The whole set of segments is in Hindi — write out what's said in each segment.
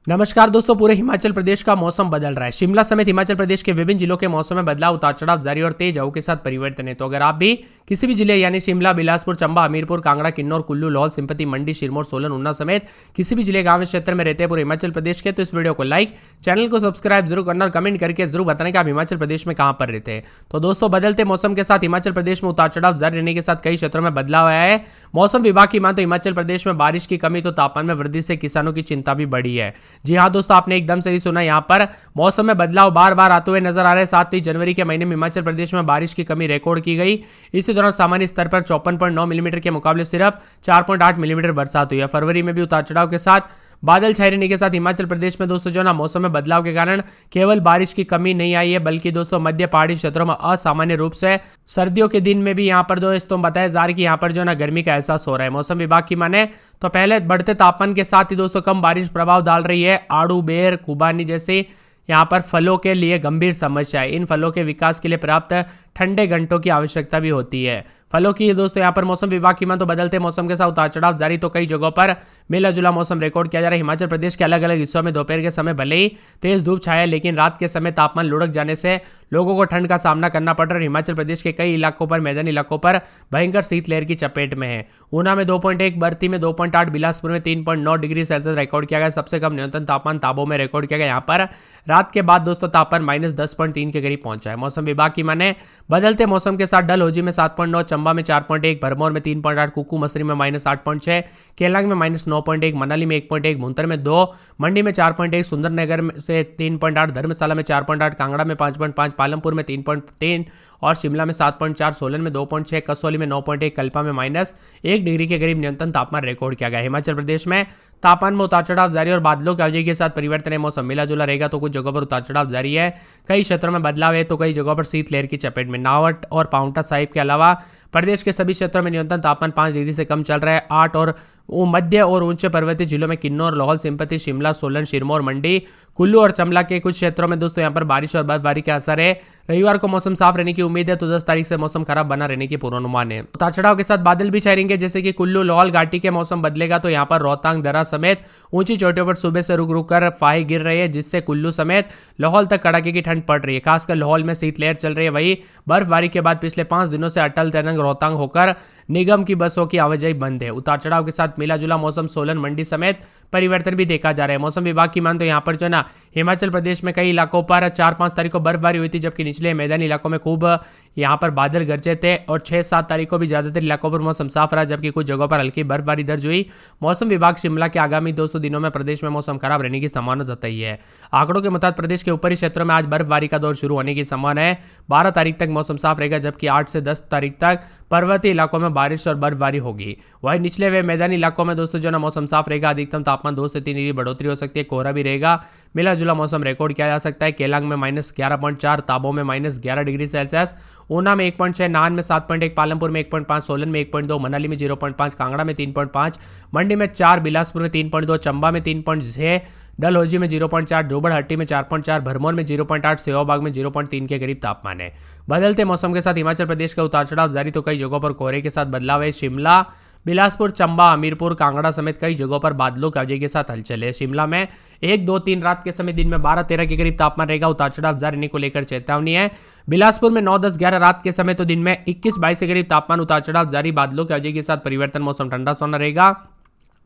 नमस्कार दोस्तों, पूरे हिमाचल प्रदेश का मौसम बदल रहा है। शिमला समेत हिमाचल प्रदेश के विभिन्न जिलों के मौसम में बदलाव, उतार चढ़ाव जारी और तेज हवाओं के साथ परिवर्तन है। तो अगर आप भी किसी भी जिले यानी शिमला, बिलासपुर, चंबा, हमीरपुर, कांगड़ा, किन्नौर, कुल्लू, लाहौल, स्पीति, मंडी, सिरमौर, सोलन, ऊना समेत किसी भी जिले गांव क्षेत्र में रहते हैं पूरे हिमाचल प्रदेश के, तो इस वीडियो को लाइक, चैनल को सब्सक्राइब जरूर करना और कमेंट करके जरूर बताना कि आप हिमाचल प्रदेश में कहां पर रहते हैं। तो दोस्तों, बदलते मौसम के साथ हिमाचल प्रदेश में उतार चढ़ाव जारी रहने के साथ कई क्षेत्रों में बदलाव आया है। मौसम विभाग की माने तो हिमाचल प्रदेश में बारिश की कमी तो तापमान में वृद्धि से किसानों की चिंता भी बढ़ी है। जी हाँ दोस्तों, आपने एकदम सही सुना। यहां पर मौसम में बदलाव बार बार आते हुए नजर आ रहे हैं। 7 जनवरी के महीने में हिमाचल प्रदेश में बारिश की कमी रिकॉर्ड की गई। इसी दौरान सामान्य स्तर पर 54.9 मिलीमीटर के मुकाबले सिर्फ 4.8 मिलीमीटर बरसात हुई है। फरवरी में भी उतार चढ़ाव के साथ बादल छाए रहने के साथ हिमाचल प्रदेश में दोस्तों जो ना मौसम में बदलाव के कारण केवल बारिश की कमी नहीं आई है, बल्कि दोस्तों मध्य पहाड़ी क्षेत्रों में असामान्य रूप से सर्दियों के दिन में भी यहां पर दोस्तों बताया जा रहा है कि यहां पर जो ना गर्मी का एहसास हो रहा है। मौसम विभाग की माने तो पहले बढ़ते तापमान के साथ ही दोस्तों कम बारिश प्रभाव डाल रही है। आड़ू, बेर, खुबानी जैसे यहाँ पर फलों के लिए गंभीर समस्या है। इन फलों के विकास के लिए पर्याप्त ठंडे घंटों की आवश्यकता भी होती है। फलों की दोस्तों यहाँ पर मौसम विभाग की मान तो बदलते मौसम के साथ उतार चढ़ाव जारी, तो कई जगहों पर मिला जुला मौसम रिकॉर्ड किया जा रहा है। हिमाचल प्रदेश के अलग अलग हिस्सों में दोपहर के समय भले ही तेज धूप छाया, लेकिन रात के समय तापमान लुढ़क जाने से लोगों को ठंड का सामना करना पड़ रहा है। हिमाचल प्रदेश के कई इलाकों पर, मैदानी इलाकों पर भयंकर शीतलहर की चपेट में है। ऊना में 2.1, बरती में 2.8, बिलासपुर में 3.9 डिग्री सेल्सियस रिकॉर्ड किया गया। सबसे कम न्यूनतम तापमान ताबो में रिकॉर्ड किया गया। यहाँ पर रात के बाद दोस्तों तापमान -10.3 के करीब पहुंचा है। मौसम विभाग की माने बदलते मौसम के साथ डलहौजी में 7.9, चंबा में 4.1, भरमौर में 3.8, कुकू मसरी में -8.6, केलांग में -9.1, मनाली में 1.1, भुंतर में 2, मंडी में 4.1, सुंदरनगर से 3.8, धर्मशाला में 4.8, कांगड़ा में 5.5, पालमपुर में 3.3 और शिमला में 7.4, सोलन में 2.6, कसौली में 9.1, कल्पा में -1 डिग्री के करीब न्यूनतम तापमान रिकॉर्ड किया गया। हिमाचल प्रदेश में तापमान में उतार चढ़ाव जारी और बादलों की आवाजाही के साथ परिवर्तन है। मौसम मिला जुला रहेगा, तो कुछ जगहों पर उतार चढ़ाव जारी है। कई क्षेत्रों में बदलाव है, तो कई जगहों पर शीतलहर की चपेट में। नाहट और पांवटा साहिब के अलावा प्रदेश के सभी क्षेत्रों में न्यूनतम तापमान 5 डिग्री से कम चल रहा है। 8 और मध्य और ऊंचे पर्वतीय जिलों में किन्नौर, लाहौल, स्पीति, शिमला, सोलन, सिरमौर, मंडी, कुल्लू और चमला के कुछ क्षेत्रों में दोस्तों यहां पर बारिश और बर्फबारी का असर है। रविवार को मौसम साफ रहने की उम्मीद है, तो 10 तारीख से मौसम खराब बना रहने की पूर्वानुमान है। उतार चढ़ाव के साथ बादल भी छाएंगे, जैसे कि कुल्लू, लाहौल घाटी के मौसम बदलेगा, तो यहाँ पर रोहतांग दर्रा समेत ऊंची चोटियों पर सुबह से रुक रुक कर फाही गिर रही है, जिससे कुल्लू समेत लाहौल तक कड़ाके की ठंड पड़ रही है। खासकर लाहौल में शीतलहर चल रही है। वही बर्फबारी के बाद पिछले 5 दिनों से अटल टनल रोहतांग होकर निगम की बसों की आवाजाही बंद है। उतार चढ़ाव के साथ मिला जुला मौसम सोलन, मंडी समेत परिवर्तन भी देखा जा रहा है। मौसम विभाग की मान तो यहाँ पर जो ना हिमाचल प्रदेश में कई इलाकों पर 4-5 तारीख को बर्फबारी हुई थी, जबकि निचले मैदानी इलाकों में खूब यहाँ पर बादल गरजे थे। और 6-7 तारीख को भी ज्यादातर इलाकों पर मौसम साफ रहा, जबकि कुछ जगहों पर हल्की बर्फबारी दर्ज हुई। मौसम विभाग शिमला के आगामी 200 दिनों में प्रदेश में मौसम खराब रहने की संभावना जताई है। आंकड़ों के मुताबिक प्रदेश के ऊपरी क्षेत्रों में आज बर्फबारी का दौर शुरू होने की संभावना है। 12 तारीख तक मौसम साफ रहेगा, जबकि 8 से 10 तारीख तक पर्वतीय इलाकों में बारिश और बर्फबारी होगी। वहीं निचले व मैदानी इलाकों में दोस्तों जो ना मौसम साफ रहेगा। अधिकतम तापमान 2 से 3 डिग्री बढ़ोतरी हो सकती है। कोहरा भी रहेगा। मिला जुला मौसम रिकॉर्ड किया जा सकता है। केलांग में -11.4, ताबो में -11 डिग्री सेल्सियस, ऊना में 1.6, नाहन में 7.1, पालमपुर में 1.5, सोलन में 1.2, मनाली में 0.5, कांगड़ा में 3.5, मंडी में 4, बिलासपुर में 3.2, चंबा में 3.6, डलहौजी में 0.4, जोबड़हट्टी में 4.4, भरमौर में 0.8, सेवाबाग में 0.3 के करीब तापमान है। बदलते मौसम के साथ हिमाचल प्रदेश का उतार चढ़ाव जारी, तो कई जगहों पर कोहरे के साथ बदलाव है। शिमला, बिलासपुर, चंबा, हमीरपुर, कांगड़ा समेत कई जगहों पर बादलों की आवाजाही के साथ हलचल है। शिमला में 1, 2, 3 रात के समय दिन में 12-13 के करीब तापमान रहेगा। उतार चढ़ाव जारी रहने को लेकर चेतावनी है। बिलासपुर में 9, 10, 11 रात के समय तो दिन में 21-22 के करीब तापमान उतार चढ़ाव जारी। बादलों की आवाजाही के साथ परिवर्तन, मौसम ठंडा सोना रहेगा।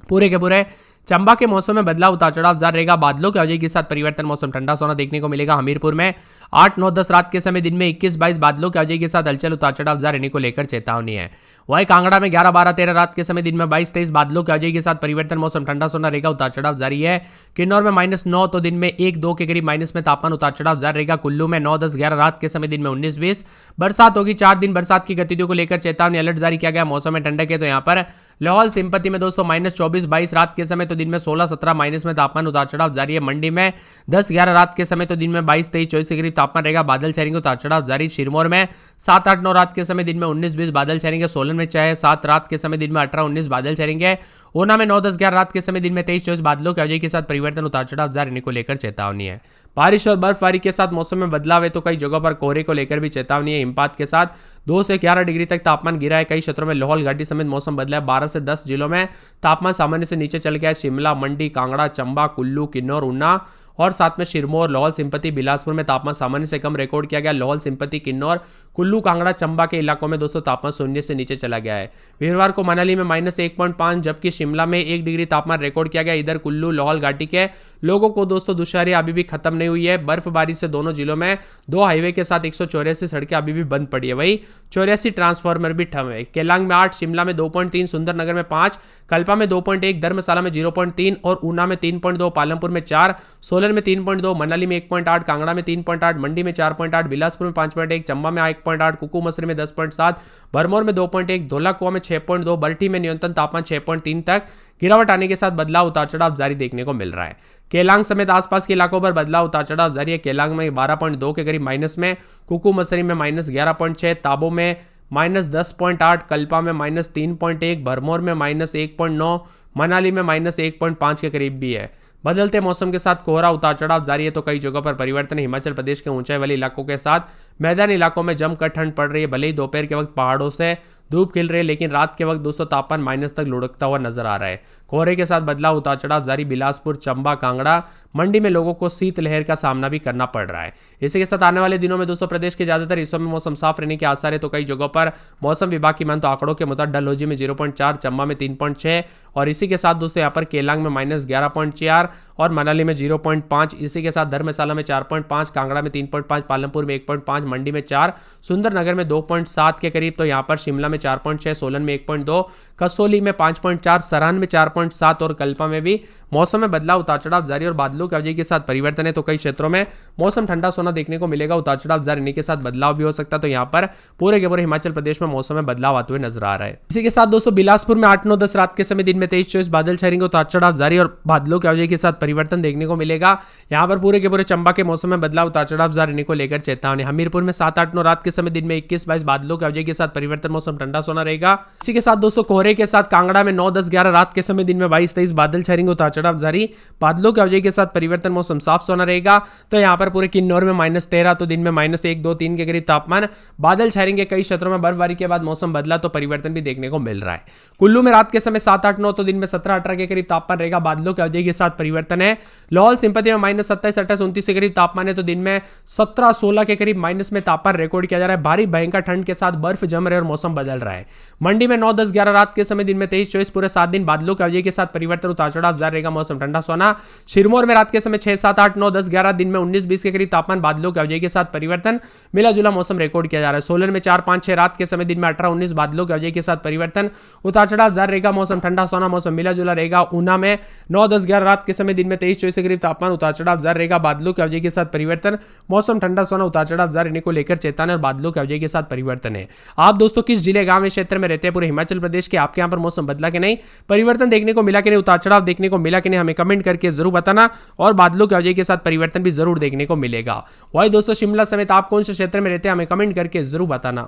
पूरे के पूरे चंबा के मौसम में बदलाव, उतार चढ़ाव जारी रहेगा। बादलों की आवाजाही के साथ परिवर्तन, मौसम ठंडा सोना देखने को मिलेगा। हमीरपुर में 8, 9, 10 रात के समय दिन में 21-22 बादलों की आवाजाही के साथ हलचल, उतार चढ़ाव जारी रहने को लेकर चेतावनी है। वहीं कांगड़ा में 11, 12, 13 रात के समय दिन में 22-23 बादलों की आवाजाही के साथ परिवर्तन, मौसम ठंडा सोना रहेगा। उतार चढ़ाव जारी है। किन्नौर में -9, तो दिन में 1-2 के करीब माइनस में तापमान, उतार चढ़ाव जारी रहेगा। कुल्लू में 9, 10, 11 रात के समय दिन में 19-20 बरसात होगी। 4 दिन बरसात की गतिविधियों को लेकर चेतावनी अलर्ट जारी किया गया। मौसम में ठंडक है, तो यहाँ पर लाहौल स्पीति में दोस्तों -24-22 रात के समय तो दिन में 16-17 माइनस में तापमान, उतार चढ़ाव जारी है। मंडी में 10-11 रात के समय तो दिन में 22-23-24 के करीब तापमान रहेगा। बादल छाएंगे, उतार चढ़ाव जारी। सिरमौर में 7-8-9 रात के समय दिन में 19-20 बादल छाएंगे। सोलन में 6-7 रात के समय दिन में 18-19 बादल छाएंगे। ऊना में 9-10-11 रात के समय दिन में 23-24 बादलों की आवाजाही के साथ परिवर्तन, उतार चढ़ाव जारी रहने को लेकर चेतावनी है। बारिश और बर्फबारी के साथ मौसम में बदलाव है तो कई जगहों पर कोहरे को लेकर भी चेतावनी है। हिमपात के साथ 2 से 11 डिग्री तक तापमान गिरा है। कई क्षेत्रों में लाहौल घाटी समेत मौसम बदला है। 12 से 10 जिलों में तापमान सामान्य से नीचे चल गया है। शिमला, मंडी, कांगड़ा, चंबा, कुल्लू, किन्नौर, ऊना और साथ में सिरमौर, लाहौल स्पीति, बिलासपुर में तापमान सामान्य से कम रिकॉर्ड किया गया। लाहौल स्पीति, किन्नौर, कुल्लू, कांगड़ा, चंबा के इलाकों में दोस्तों तापमान शून्य से नीचे चला गया है। वीरवार को मनाली में -1.5 जबकि शिमला में 1 डिग्री तापमान रिकॉर्ड किया गया। इधर कुल्लू, लाहौल घाटी के लोगों को दोस्तों दुश्वारी अभी भी खत्म नहीं हुई है। बर्फबारी से दोनों जिलों में 2 हाईवे के साथ 184 सड़कें अभी भी बंद पड़ी है। वही 84 ट्रांसफार्मर भी ठप है। केलांग में 8, शिमला में 2.3, सुंदरनगर में 5, कल्पा में 2.1, धर्मशाला में 0.3 और ऊना में 3.2, पालमपुर में 4, सोलन में 3.2, मनाली में 1.8, कांगड़ा में 3.8, मंडी में 4.8, बिलासपुर में 5.1, चंबा में 1.8, कुकू मसरी में 10.7, भरमौर में 2.1, धौलाकुआ में 6.2, बरठी में न्यूनतम तापमान 6.3 तक गिरावट आने के साथ बदलाव उतार चढ़ाव जारी देखने को मिल रहा है। केलांग समेत आसपास के इलाकों पर बदलाव उतार चढ़ाव जारी है। केलांग में 12.2 के करीब माइनस में, कुकू मसरी में -11.6, ताबो में -10.8, कल्पा में -3.1, भरमौर में -1.9, मनाली में -1.5 के करीब भी है। बदलते मौसम के साथ कोहरा उतार चढ़ाव जारी है तो कई जगहों पर परिवर्तन है। हिमाचल प्रदेश के ऊंचाई वाले इलाकों के साथ मैदानी इलाकों में जमकर ठंड पड़ रही है। भले ही दोपहर के वक्त पहाड़ों से धूप खिल रही है लेकिन रात के वक्त दोस्तों तापमान माइनस तक लुढ़कता हुआ नजर आ रहा है। कोहरे के साथ बदलाव उतार चढ़ाव जारी। बिलासपुर, चंबा, कांगड़ा, मंडी में लोगों को शीतलहर का सामना भी करना पड़ रहा है। इसी के साथ आने वाले दिनों में दोस्तों प्रदेश के ज्यादातर हिस्सों में मौसम साफ रहने के आसार है तो कई जगहों पर मौसम विभाग की माने तो आंकड़ों के मुताबिक डलहौजी में 0.4, चंबा में 3.6 और इसी के साथ दोस्तों यहाँ पर केलांग में -11.4 और मनाली में 0.5, इसी के साथ धर्मशाला में 4.5, कांगड़ा में 3.5, पालमपुर में 1.5, मंडी में 4, सुंदरनगर में 2.7 के करीब तो यहाँ पर शिमला में 4.6, सोलन में 1.2, कसौली में 5.4, सरान में 4.7 और कल्पा में भी मौसम में बदलाव उतार चढ़ाव जारी और बादलों की अवधि के साथ परिवर्तन है तो कई क्षेत्रों में मौसम ठंडा सोना देखने को मिलेगा। उतार चढ़ाव जारी रहने के साथ बदलाव भी हो सकता है तो यहाँ पर पूरे के पूरे हिमाचल प्रदेश में मौसम में बदलाव आते हुए नजर आ रहा है। इसी के साथ दोस्तों बिलासपुर में 8, 9, 10 रात के समय दिन में 23-24 बादल छाएंगे। उतार चढ़ाव जारी और बादलों की अवधि के साथ परिवर्तन देखने को मिलेगा। यहाँ पर पूरे के पूरे चंबा के मौसम में बदलाव उतार चढ़ाव जारी रहने को लेकर चेतावनी। हमीरपुर में 7, 8, 9 रात के समय दिन में 21-22 बादलों की अवधि के साथ परिवर्तन, मौसम ठंडा सोना रहेगा। इसी के साथ दोस्तों कोहरे के साथ कांगड़ा में 9, 10, 11 रात के समय दिन में 22-23 बादल छाएंगे। उतार चढ़ाव जारी, बादलों की अवधि के साथ परिवर्तन, मौसम साफ सोना रहेगा। तो यहाँ पर पूरे किन्नौर में -13 तो दिन में -1, 2, 3 के करीब तापमान, बादल छाएंगे। कई क्षेत्रों में बर्फबारी के बाद मौसम बदला तो परिवर्तन भी देखने को मिल रहा है। कुल्लू में रात के समय 7, 8, 9 तो दिन में 17, 18 के करीब तापमान रहेगा। बादलों की अवधि के साथ परिवर्तन है। लाहौल स्पीति में -27, 28, 29 के करीब तापमान है तो दिन में 17, 16 के करीब माइनस में तापमान रिकॉर्ड किया जा रहा है। भारी भयंकर ठंड के साथ बर्फ जम रहे और मौसम बदल रहा है। मंडी में 9, 10, 11 रात के समय दिन में 23-24 पूरे 7 दिन बादलों की अवधि के साथ परिवर्तन, उतार चढ़ाव जारी रहेगा, मौसम ठंडा सोना। सिरमौर में रात के समय 6, 7, 8, 9, 10, 11 दिन में 19-20 के करीब तापमान, बादलों की अवधि के साथ परिवर्तन, मिला जुला मौसम रिकॉर्ड किया जा रहा है। सोलन में 4, 5, 6 रात के समय दिन में 18-19 बादलों की अवधि के साथ परिवर्तन, उतार चढ़ाव जारी रहेगा, मौसम ठंडा सोना, मौसम मिला जुला रहेगा। ऊना में 9, 10, 11 रात के समय दिन में 23-24 के करीब तापमान, उतार चढ़ाव जारी रहेगा, बादलों की अवधि के साथ परिवर्तन, मौसम ठंडा सोना, उतार चढ़ाव जारी रहने को लेकर चेतावनी और बादलों की अवधि के साथ परिवर्तन है। आप दोस्तों किस जिले, गांव, क्षेत्र में रहते हैं पूरे हिमाचल प्रदेश के, आपके यहां पर मौसम बदला कि नहीं, परिवर्तन देखने को मिला कि नहीं, उतार चढ़ाव देखने को मिला कि नहीं, हमें कमेंट करके जरूर बताना और बादलों की अवधि के साथ परिवर्तन भी जरूर देखने को मिलेगा। वही दोस्तों शिमला समेत आप कौन से क्षेत्र में रहते हैं हमें कमेंट करके जरूर बताना।